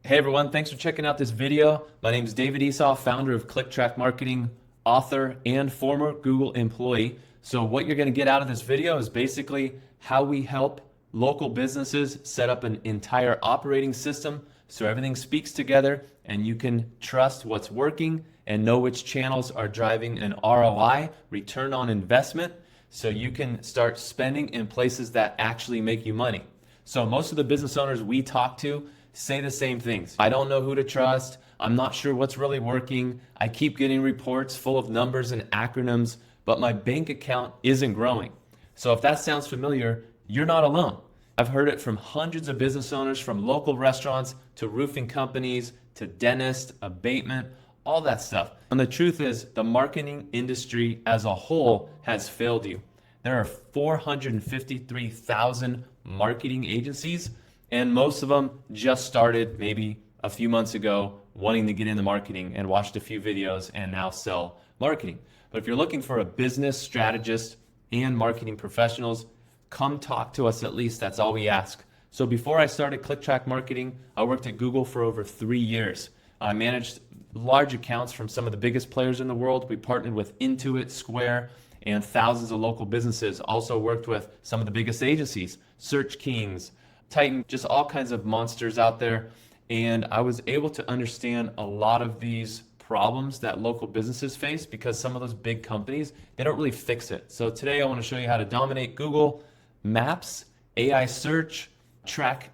Hey everyone, thanks for checking out this video. My name is David Esau, founder of ClickTrack Marketing, author, and former Google employee. So what you're going to get out of this video is basically how we help local businesses set up an entire operating system so everything speaks together and you can trust what's working and know which channels are driving an ROI, return on investment, so you can start spending in places that actually make you money. So most of the business owners we talk to say the same things. I don't know who to trust. I'm not sure what's really working. I keep getting reports full of numbers and acronyms, but my bank account isn't growing. So if that sounds familiar, you're not alone. I've heard it from hundreds of business owners, from local restaurants to roofing companies to dentists, abatement, all that stuff. And the truth is, the marketing industry as a whole has failed you. There are 453,000 marketing agencies, and most of them just started maybe a few months ago wanting to get into marketing and watched a few videos and now sell marketing. But if you're looking for a business strategist and marketing professionals, come talk to us at least. That's all we ask. So before I started ClickTrack Marketing, I worked at Google for over 3 years. I managed large accounts from some of the biggest players in the world. We partnered with Intuit, Square, and thousands of local businesses. Also worked with some of the biggest agencies, Search Kings, Titan, just all kinds of monsters out there. And I was able to understand a lot of these problems that local businesses face because some of those big companies, they don't really fix it. So today I want to show you how to dominate Google Maps, AI search, track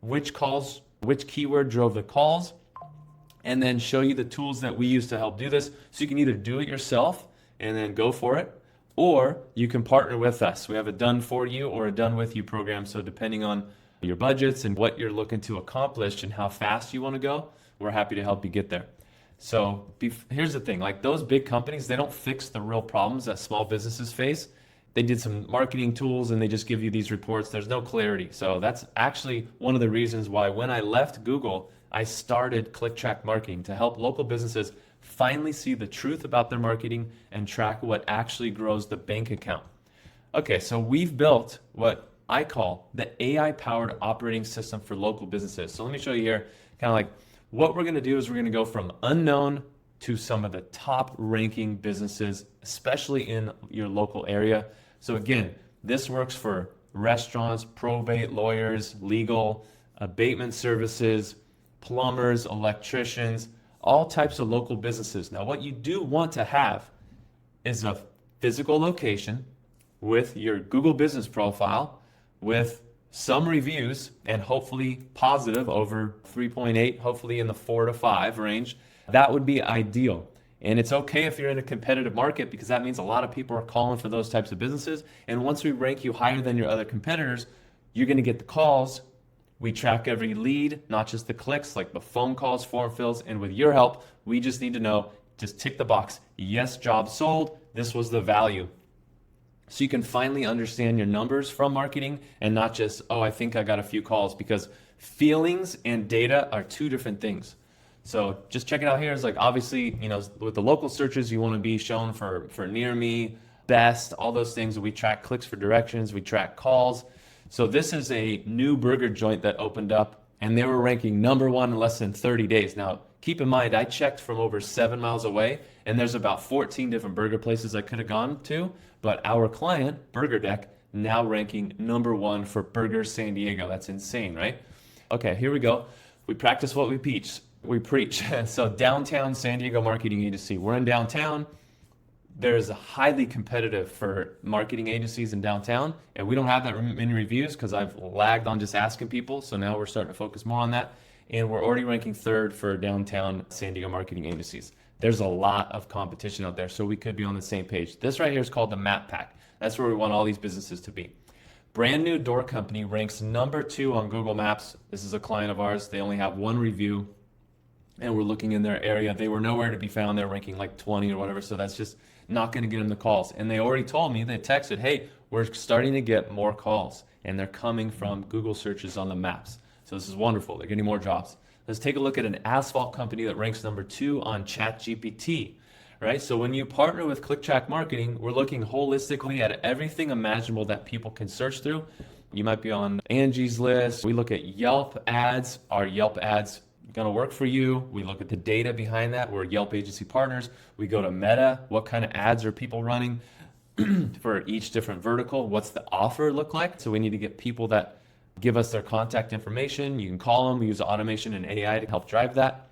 which keyword drove the calls, and then show you the tools that we use to help do this. So you can either do it yourself and then go for it, or you can partner with us. We have a done for you or a done with you program. So depending on your budgets and what you're looking to accomplish and how fast you want to go, we're happy to help you get there. So here's the thing, like those big companies, they don't fix the real problems that small businesses face. They did some marketing tools and they just give you these reports. There's no clarity. So that's actually one of the reasons why when I left Google, I started ClickTrack Marketing to help local businesses finally see the truth about their marketing and track what actually grows the bank account. Okay, so we've built what I call the AI-powered operating system for local businesses. So let me show you here, kind of like what we're gonna do is we're gonna go from unknown to some of the top ranking businesses, especially in your local area. So again, this works for restaurants, probate lawyers, legal, abatement services, plumbers, electricians, all types of local businesses. Now, what you do want to have is a physical location with your Google business profile, with some reviews, and hopefully positive over 3.8, hopefully in the 4 to 5 range. That would be ideal. And it's okay if you're in a competitive market because that means a lot of people are calling for those types of businesses. And once we rank you higher than your other competitors, you're going to get the calls. We track every lead, not just the clicks, like the phone calls, form fills, and with your help, we just need to know, just tick the box. Yes, job sold. This was the value. So you can finally understand your numbers from marketing and not just, oh, I think I got a few calls, because feelings and data are two different things. So just check it out here. It's like, obviously, with the local searches, you want to be shown for near me, best, all those things. We track clicks for directions. We track calls. So this is a new burger joint that opened up and they were ranking #1 in less than 30 days. Now, keep in mind, I checked from over 7 miles away and there's about 14 different burger places I could have gone to, but our client, Burger Deck, now ranking #1 for Burgers San Diego. That's insane, right? Okay, here we go. We practice what we preach. So downtown San Diego marketing agency. We're in downtown. There's a highly competitive for marketing agencies in downtown, and we don't have that many reviews because I've lagged on just asking people. So now we're starting to focus more on that, and we're already ranking 3rd for downtown San Diego marketing agencies. There's a lot of competition out there, so we could be on the same page. This right here is called the Map Pack. That's where we want all these businesses to be. Brand new door company ranks #2 on Google Maps. This is a client of ours. They only have 1 review, and we're looking in their area. They were nowhere to be found. They're ranking like 20 or whatever, so that's just not going to get them the calls. And they already told me, they texted, hey, we're starting to get more calls, and they're coming from Google searches on the maps. So this is wonderful. They're getting more jobs. Let's take a look at an asphalt company that ranks #2 on ChatGPT, right? So when you partner with ClickTrack Marketing, we're looking holistically at everything imaginable that people can search through. You might be on Angie's List. We look at Yelp ads. Our Yelp ads going to work for you. We look at the data behind that. We're Yelp agency partners. We go to Meta. What kind of ads are people running for each different vertical? What's the offer look like? So we need to get people that give us their contact information. You can call them. We use automation and AI to help drive that.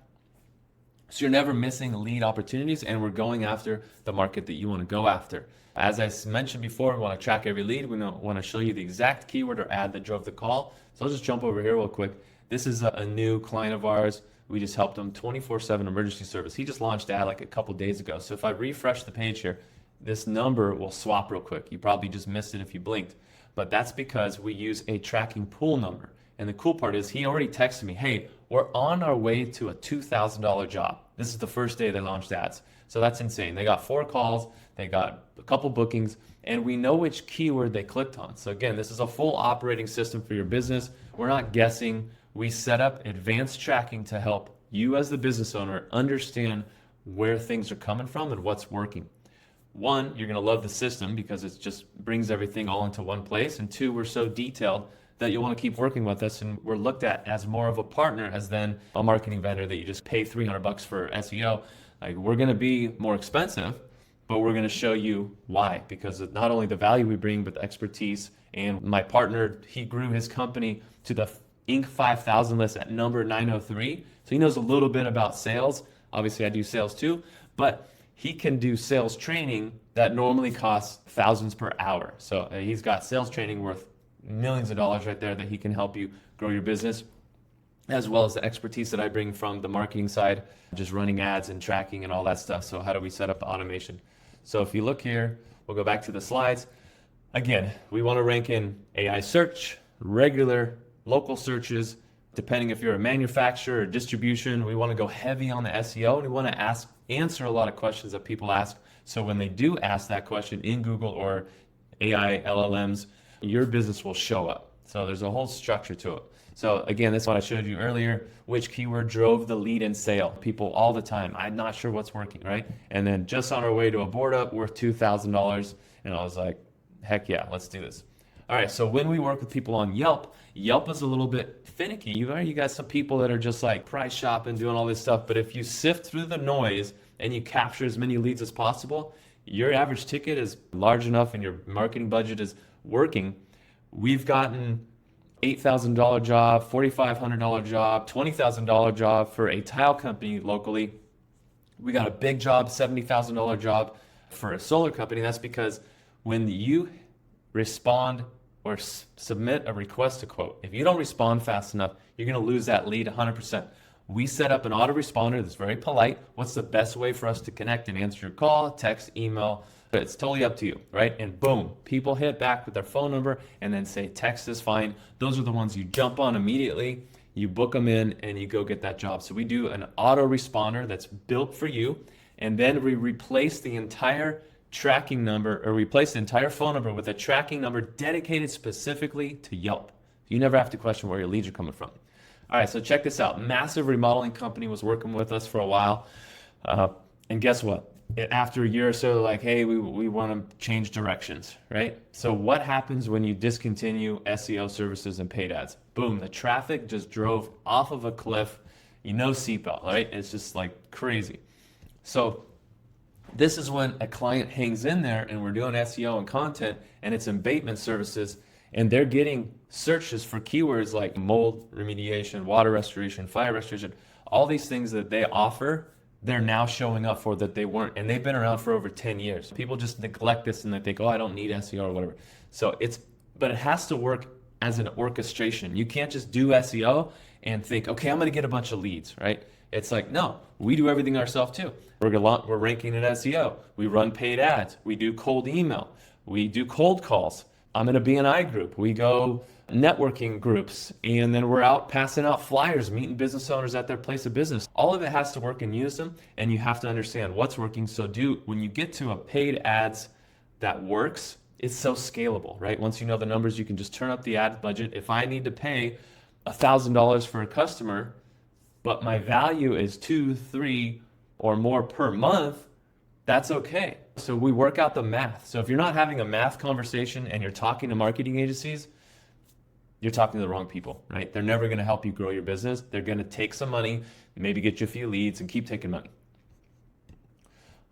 So you're never missing lead opportunities, and we're going after the market that you want to go after. As I mentioned before, we want to track every lead. We want to show you the exact keyword or ad that drove the call. So I'll just jump over here real quick. This is a new client of ours. We just helped him, 24/7 emergency service. He just launched ad like a couple days ago. So if I refresh the page here, this number will swap real quick. You probably just missed it if you blinked. But that's because we use a tracking pool number. And the cool part is he already texted me, hey, we're on our way to a $2,000 job. This is the first day they launched ads. So that's insane. They got 4 calls, they got a couple bookings, and we know which keyword they clicked on. So again, this is a full operating system for your business. We're not guessing. We set up advanced tracking to help you as the business owner understand where things are coming from and what's working. 1, you're going to love the system because it just brings everything all into one place. And 2, we're so detailed that you'll want to keep working with us, and we're looked at as more of a partner as then a marketing vendor that you just pay $300 for SEO. Like, we're going to be more expensive, but we're going to show you why, because of not only the value we bring, but the expertise. And my partner, he grew his company to the Inc. 5000 list at number 903. So he knows a little bit about sales. Obviously I do sales too, but he can do sales training that normally costs thousands per hour. So he's got sales training worth millions of dollars right there that he can help you grow your business, as well as the expertise that I bring from the marketing side, just running ads and tracking and all that stuff. So how do we set up the automation? So if you look here, we'll go back to the slides. Again, we want to rank in AI search, regular, local searches, depending if you're a manufacturer or distribution. We want to go heavy on the SEO, and we want to answer a lot of questions that people ask. So when they do ask that question in Google or AI LLMs, your business will show up. So there's a whole structure to it. So again, this is what I showed you earlier, which keyword drove the lead and sale. People all the time, I'm not sure what's working, right? And then just on our way to a board up worth $2,000. And I was like, heck yeah, let's do this. All right, so when we work with people on Yelp, Yelp is a little bit finicky. You got some people that are just like price shopping, doing all this stuff. But if you sift through the noise and you capture as many leads as possible, your average ticket is large enough and your marketing budget is working. We've gotten $8,000 job, $4,500 job, $20,000 job for a tile company locally. We got a big job, $70,000 job for a solar company. That's because when you respond or submit a request to quote, if you don't respond fast enough, you're going to lose that lead 100%. We set up an autoresponder that's very polite. What's the best way for us to connect and answer your call, text, email? But it's totally up to you, right? And boom, people hit back with their phone number and then say text is fine. Those are the ones you jump on immediately. You book them in and you go get that job. So we do an autoresponder that's built for you, and then we replace the entire tracking number, or replace the entire phone number with a tracking number dedicated specifically to Yelp. You never have to question where your leads are coming from. All right, so check this out. Massive remodeling company was working with us for a while. And guess what? After a year or so, they're like, hey, we want to change directions, right? So what happens when you discontinue SEO services and paid ads? Boom, the traffic just drove off of a cliff. Seatbelt, right? It's just like crazy. So this is when a client hangs in there and we're doing SEO and content, and it's abatement services, and they're getting searches for keywords like mold remediation, water restoration, fire restoration, all these things that they offer, they're now showing up for that they weren't. And they've been around for over 10 years. People just neglect this and they think, oh, I don't need SEO or whatever. But it has to work as an orchestration. You can't just do SEO and think, okay, I'm going to get a bunch of leads, right? It's like, no, we do everything ourselves too. We're ranking in SEO. We run paid ads. We do cold email. We do cold calls. I'm in a BNI group. We go networking groups, and then we're out passing out flyers, meeting business owners at their place of business. All of it has to work in unison, and you have to understand what's working. So when you get to a paid ads that works, it's so scalable, right? Once you know the numbers, you can just turn up the ad budget. If I need to pay $1,000 for a customer, but my value is 2, 3, or more per month, that's okay. So we work out the math. So if you're not having a math conversation and you're talking to marketing agencies, you're talking to the wrong people, right? They're never going to help you grow your business. They're going to take some money, maybe get you a few leads, and keep taking money.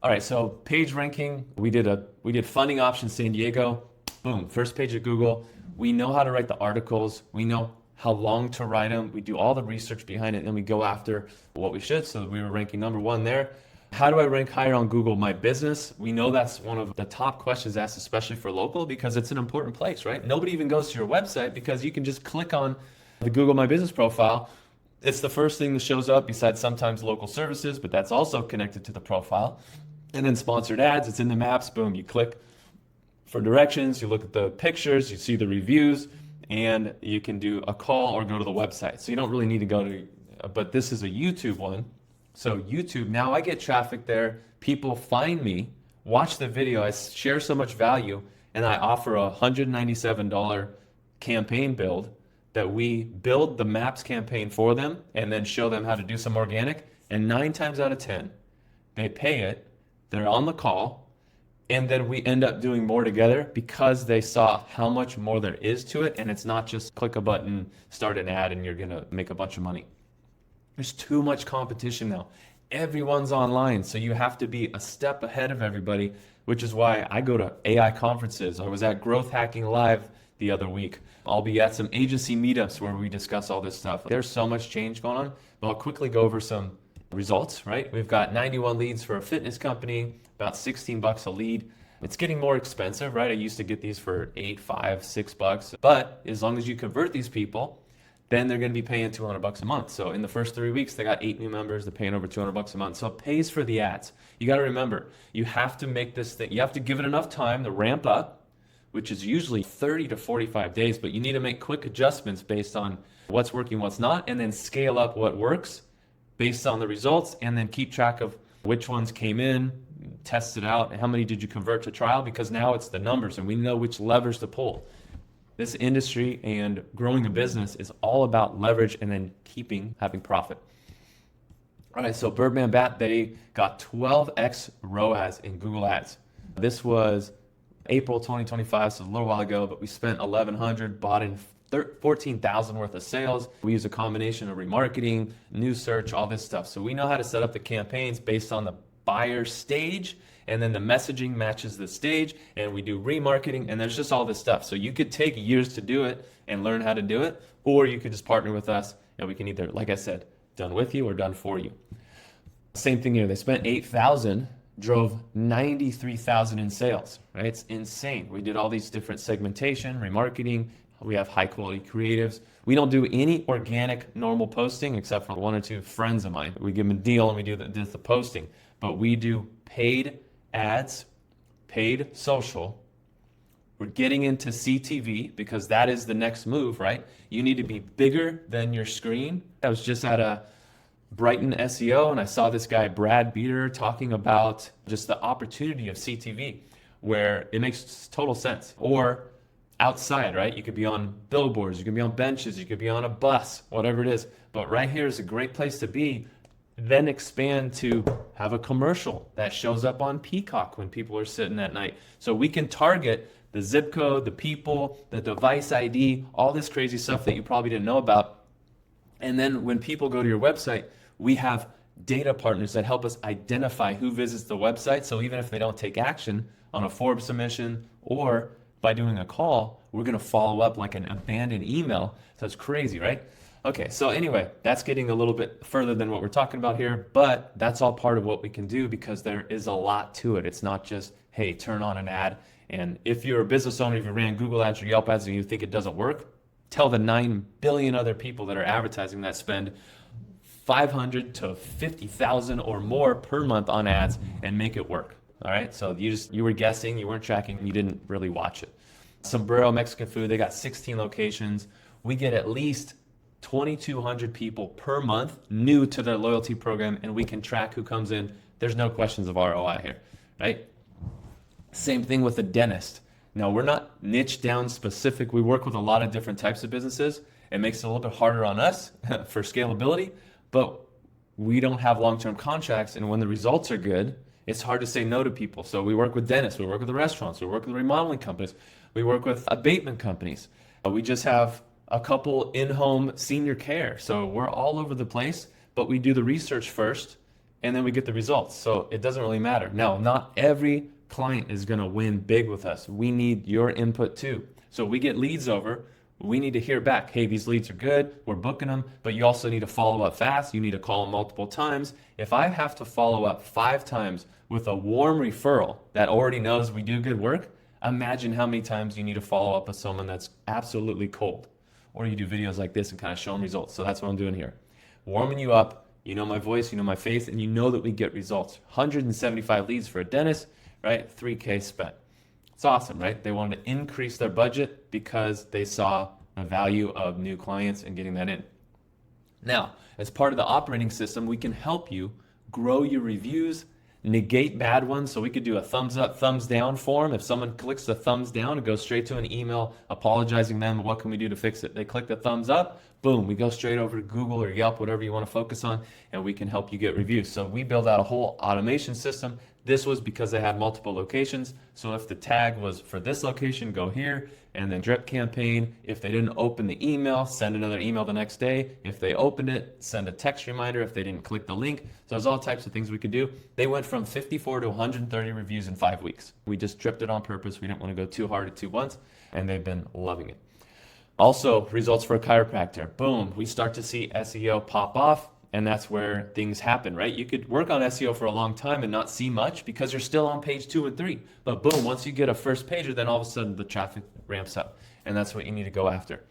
All right, so page ranking, we did funding options San Diego. Boom, first page of Google. We know how to write the articles. We know how long to write them. We do all the research behind it, and we go after what we should. So we were ranking #1 there. How do I rank higher on Google My Business? We know that's one of the top questions asked, especially for local, because it's an important place, right? Nobody even goes to your website because you can just click on the Google My Business profile. It's the first thing that shows up besides sometimes local services, but that's also connected to the profile. And then sponsored ads, it's in the maps. Boom, you click for directions, you look at the pictures, you see the reviews, and you can do a call or go to the website. So you don't really need to go to, but this is a YouTube one. So YouTube, now I get traffic there. People find me, watch the video, I share so much value, and I offer a $197 campaign build that we build the maps campaign for them and then show them how to do some organic. And 9 times out of 10, they pay it, they're on the call, and then we end up doing more together because they saw how much more there is to it, and it's not just click a button, start an ad, and you're gonna make a bunch of money. There's too much competition now. Everyone's online, so you have to be a step ahead of everybody, which is why I go to AI conferences. I was at Growth Hacking Live the other week. I'll be at some agency meetups where we discuss all this stuff. There's so much change going on, but I'll quickly go over some results, right? We've got 91 leads for a fitness company, about 16 bucks a lead. It's getting more expensive, right? I used to get these for $8, $5, $6, but as long as you convert these people, then they're going to be paying 200 bucks a month. So in the first 3 weeks, they got 8 new members. They're paying over 200 bucks a month. So it pays for the ads. You got to remember, you have to make this thing, you have to give it enough time to ramp up, which is usually 30 to 45 days, but you need to make quick adjustments based on what's working, what's not, and then scale up what works based on the results, and then keep track of which ones came in, test it out, and how many did you convert to trial, because now it's the numbers and we know which levers to pull. This industry and growing a business is all about leverage and then having profit. All right, so Birdman Bat, they got 12x ROAS in Google Ads. This was April 2025, so a little while ago, but we spent $1,100, bought in 14,000 worth of sales. We use a combination of remarketing, new search, all this stuff. So we know how to set up the campaigns based on the buyer stage, and then the messaging matches the stage, and we do remarketing, and there's just all this stuff. So you could take years to do it and learn how to do it, or you could just partner with us, and we can either, like I said, done with you or done for you. Same thing here. They spent 8,000, drove 93,000 in sales, right? It's insane. We did all these different segmentation, remarketing. We have high quality creatives. We don't do any organic normal posting except for 1 or 2 friends of mine. We give them a deal and we do the posting, but we do paid ads, paid social. We're getting into CTV because that is the next move, right? You need to be bigger than your screen. I was just at a Brighton SEO and I saw this guy, Brad Beater, talking about just the opportunity of CTV where it makes total sense. Or outside, right? You could be on billboards, you could be on benches, you could be on a bus, whatever it is. But right here is a great place to be. Then expand to have a commercial that shows up on Peacock when people are sitting at night. So we can target the zip code, the people, the device ID, all this crazy stuff that you probably didn't know about. And then when people go to your website, we have data partners that help us identify who visits the website. So even if they don't take action on a Forbes submission or by doing a call, we're going to follow up like an abandoned email. So it's crazy, right? Okay, so anyway, that's getting a little bit further than what we're talking about here, but that's all part of what we can do because there is a lot to it. It's not just, hey, turn on an ad. And if you're a business owner, if you ran Google Ads or Yelp Ads and you think it doesn't work, tell the 9 billion other people that are advertising that spend 500 to 50,000 or more per month on ads and make it work. All right, so you were guessing, you weren't tracking, you didn't really watch it. Sombrero Mexican Food, they got 16 locations. We get at least 2,200 people per month new to their loyalty program, and we can track who comes in. There's no questions of ROI here, right? Same thing with a dentist. Now, we're not niche down specific. We work with a lot of different types of businesses. It makes it a little bit harder on us for scalability, but we don't have long-term contracts, and when the results are good, it's hard to say no to people. So we work with dentists, we work with the restaurants, we work with remodeling companies, we work with abatement companies. We just have a couple in-home senior care. So we're all over the place, but we do the research first and then we get the results. So it doesn't really matter. Now, not every client is going to win big with us. We need your input too. So we get leads over. We need to hear back. Hey, these leads are good. We're booking them, but you also need to follow up fast. You need to call them multiple times. If I have to follow up 5 times with a warm referral that already knows we do good work, imagine how many times you need to follow up with someone that's absolutely cold. Or you do videos like this and kind of show them results. So that's what I'm doing here. Warming you up. You know my voice, you know my face, and you know that we get results. 175 leads for a dentist, right? 3K spent. It's awesome, right? They wanted to increase their budget because they saw the value of new clients and getting that in. Now, as part of the operating system, we can help you grow your reviews, negate bad ones. So we could do a thumbs up, thumbs down form. If someone clicks the thumbs down, it goes straight to an email apologizing them. What can we do to fix it? They click the thumbs up, boom, we go straight over to Google or Yelp, whatever you want to focus on, and we can help you get reviews. So we build out a whole automation system. This was because they had multiple locations. So if the tag was for this location, go here, and then drip campaign. If they didn't open the email, send another email the next day. If they opened it, send a text reminder if they didn't click the link. So there's all types of things we could do. They went from 54 to 130 reviews in 5 weeks. We just dripped it on purpose. We didn't want to go too hard at 2 once, and they've been loving it. Also, results for a chiropractor. Boom, we start to see SEO pop off. And that's where things happen, right? You could work on SEO for a long time and not see much because you're still on page 2 and 3. But boom, once you get a first pager, then all of a sudden the traffic ramps up. And that's what you need to go after.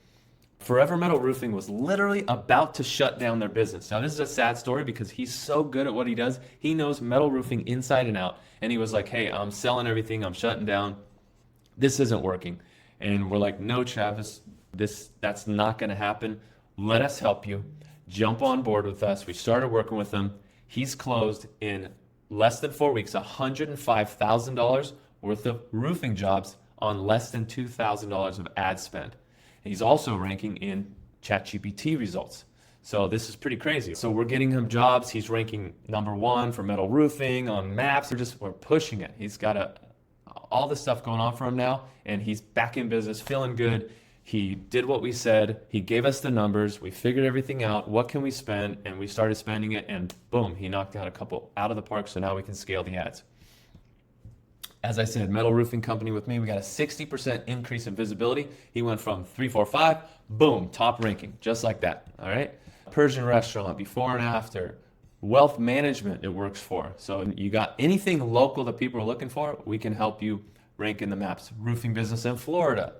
Forever Metal Roofing was literally about to shut down their business. Now, this is a sad story because he's so good at what he does. He knows metal roofing inside and out. And he was like, hey, I'm selling everything. I'm shutting down. This isn't working. And we're like, no, Travis, that's not going to happen. Let us help you. Jump on board with us. We started working with him. He's closed in less than 4 weeks, $105,000 worth of roofing jobs on less than $2,000 of ad spend. He's also ranking in ChatGPT results. So this is pretty crazy. So we're getting him jobs. He's ranking #1 for metal roofing on maps. We're pushing it. He's got all this stuff going on for him now, and he's back in business, feeling good. He did what we said. He gave us the numbers. We figured everything out. What can we spend? And we started spending it, and boom, he knocked out a couple out of the park. So now we can scale the ads. As I said, metal roofing company with me, we got a 60% increase in visibility. He went from 3, 4, 5, boom, top ranking, just like that. All right. Persian restaurant, before and after. Wealth management, it works for. So you got anything local that people are looking for, we can help you rank in the maps. Roofing business in Florida.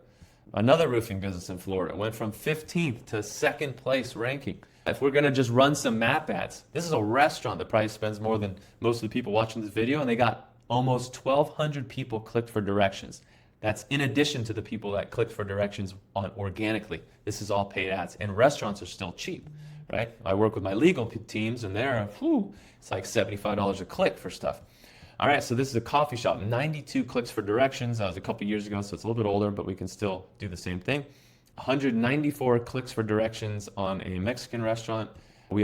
Another roofing business in Florida went from 15th to 2nd place ranking. If we're going to just run some map ads, this is a restaurant that probably spends more than most of the people watching this video, and they got almost 1,200 people clicked for directions. That's in addition to the people that clicked for directions on organically. This is all paid ads, and restaurants are still cheap, right? I work with my legal teams, and it's like $75 a click for stuff. All right, so this is a coffee shop, 92 clicks for directions. That was a couple years ago, so it's a little bit older, but we can still do the same thing. 194 clicks for directions on a Mexican restaurant. We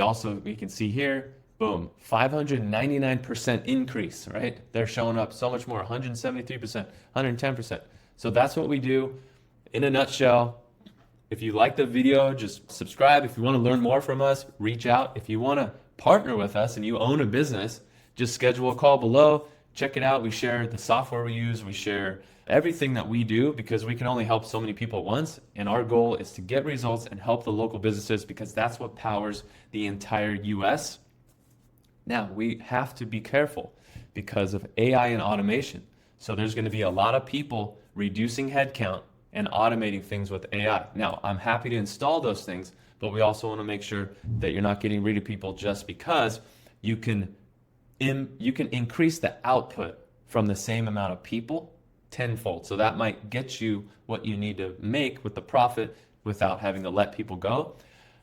can see here, boom, 599% increase, right? They're showing up so much more, 173%, 110%. So that's what we do in a nutshell. If you like the video, just subscribe. If you want to learn more from us, reach out. If you want to partner with us and you own a business, just schedule a call below. Check it out. We share the software we use. We share everything that we do because we can only help so many people at once. And our goal is to get results and help the local businesses because that's what powers the entire US. Now, we have to be careful because of AI and automation. So there's going to be a lot of people reducing headcount and automating things with AI. Now, I'm happy to install those things, but we also want to make sure that you're not getting rid of people just because you can increase the output from the same amount of people tenfold. So that might get you what you need to make with the profit without having to let people go.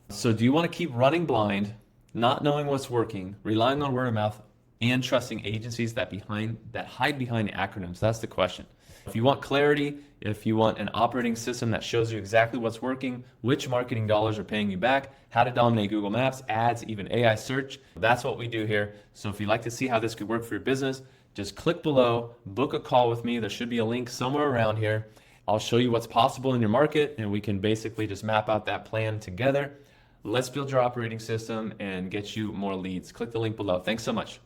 So do you want to keep running blind, not knowing what's working, relying on word of mouth, and trusting agencies that hide behind acronyms? That's the question. If you want clarity, if you want an operating system that shows you exactly what's working, which marketing dollars are paying you back, how to dominate Google Maps, ads, even AI search, that's what we do here. So if you'd like to see how this could work for your business, just click below, book a call with me. There should be a link somewhere around here, I'll show you what's possible in your market, and we can basically just map out that plan together. Let's build your operating system and get you more leads. Click the link below. Thanks so much.